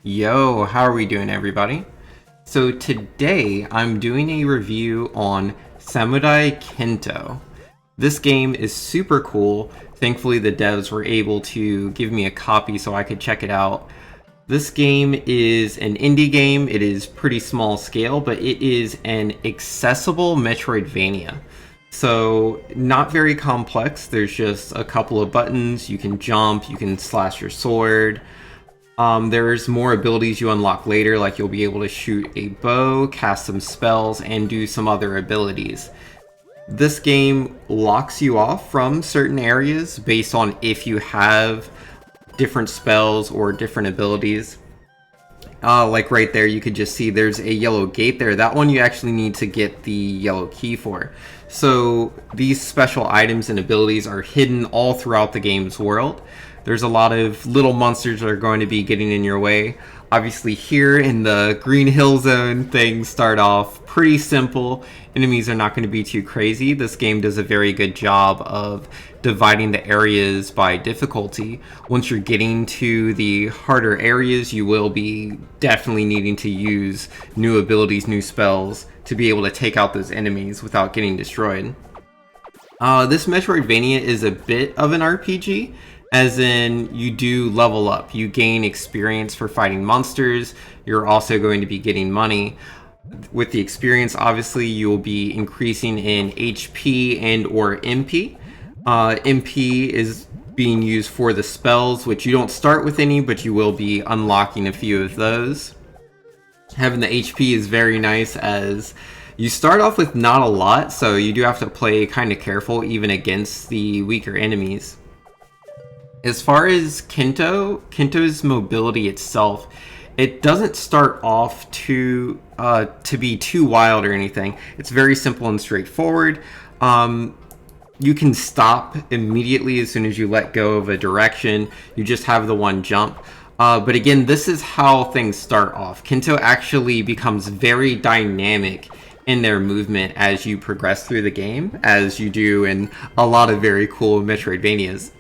Yo, how are we doing, everybody? So today I'm doing a review on Samurai Kento. This game is super cool. Thankfully, the devs were able to give me a copy so I could check it out. This game is an indie game. It is pretty small scale, but it is an accessible Metroidvania. So, not very complex. There's just a couple of buttons. You can jump, you can slash your sword. There's more abilities you unlock later, like you'll be able to shoot a bow, cast some spells, and do some other abilities. This game locks you off from certain areas based on if you have different spells or different abilities. Like right there, you could just see there's a yellow gate there. That one you actually need to get the yellow key for. So these special items and abilities are hidden all throughout the game's world. There's a lot of little monsters that are going to be getting in your way. Obviously here in the Green Hill Zone, things start off pretty simple. Enemies are not going to be too crazy. This game does a very good job of dividing the areas by difficulty. Once you're getting to the harder areas, you will be definitely needing to use new abilities, new spells to be able to take out those enemies without getting destroyed. This Metroidvania is a bit of an RPG, as in you do level up. You gain experience for fighting monsters. You're also going to be getting money. With the experience, obviously, you will be increasing in HP and or MP. MP is being used for the spells, which you don't start with any, but you will be unlocking a few of those. Having the HP is very nice, as you start off with not a lot, so you do have to play kind of careful even against the weaker enemies. As far as Kento's mobility itself, it doesn't start off to be too wild or anything. It's very simple and straightforward. You can stop immediately as soon as you let go of a direction. You just have the one jump. But again, this is how things start off. Kento actually becomes very dynamic in their movement as you progress through the game, as you do in a lot of very cool Metroidvanias.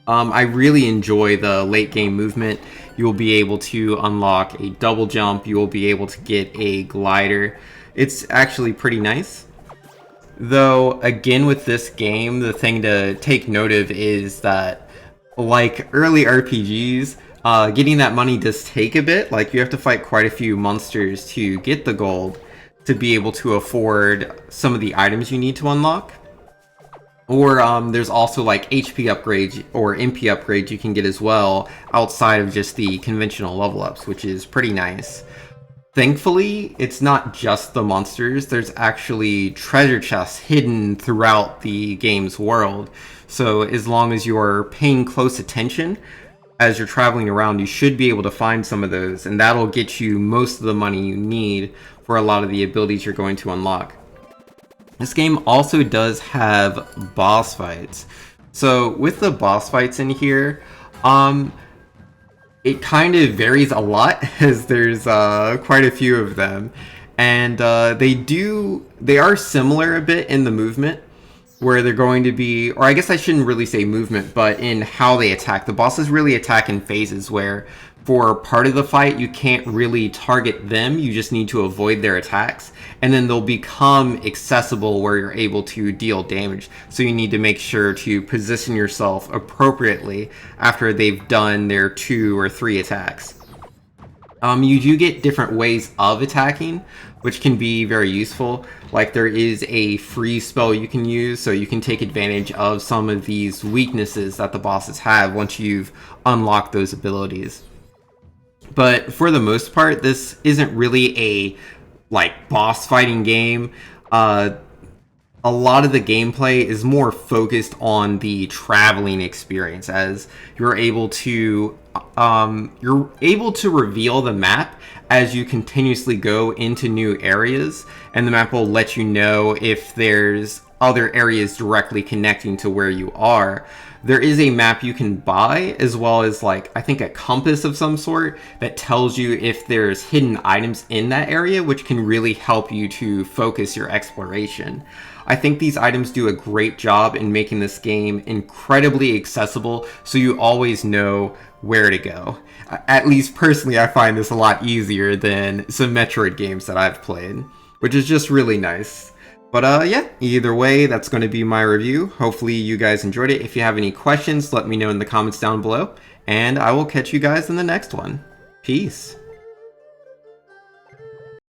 I really enjoy the late game movement. You will be able to unlock a double jump. You will be able to get a glider. It's actually pretty nice. Though, again, with this game, the thing to take note of is that, like early RPGs, getting that money does take a bit. Like, you have to fight quite a few monsters to get the gold to be able to afford some of the items you need to unlock. Or there's also like HP upgrades or MP upgrades you can get as well outside of just the conventional level ups, which is pretty nice. Thankfully, it's not just the monsters. There's actually treasure chests hidden throughout the game's world. So as long as you're paying close attention as you're traveling around, you should be able to find some of those, and that'll get you most of the money you need for a lot of the abilities you're going to unlock. This game also does have boss fights. So with the boss fights in here, it kind of varies a lot, as there's quite a few of them. And they are similar a bit in the movement, where they're going to be, or I guess I shouldn't really say movement, but in how they attack. The bosses really attack in phases, where for part of the fight, you can't really target them. You just need to avoid their attacks. And then they'll become accessible where you're able to deal damage. So you need to make sure to position yourself appropriately after they've done their 2 or 3 attacks. You do get different ways of attacking, which can be very useful. Like, there is a freeze spell you can use, so you can take advantage of some of these weaknesses that the bosses have once you've unlocked those abilities. But for the most part, this isn't really a boss fighting game. A lot of the gameplay is more focused on the traveling experience, as you're able to reveal the map as you continuously go into new areas, and the map will let you know if there's other areas directly connecting to where you are. There is a map you can buy, as well as I think a compass of some sort that tells you if there's hidden items in that area, which can really help you to focus your exploration. I think these items do a great job in making this game incredibly accessible, so you always know where to go. At least personally, I find this a lot easier than some Metroid games that I've played, which is just really nice. But yeah, either way, that's going to be my review. Hopefully you guys enjoyed it. If you have any questions, let me know in the comments down below, and I will catch you guys in the next one. Peace.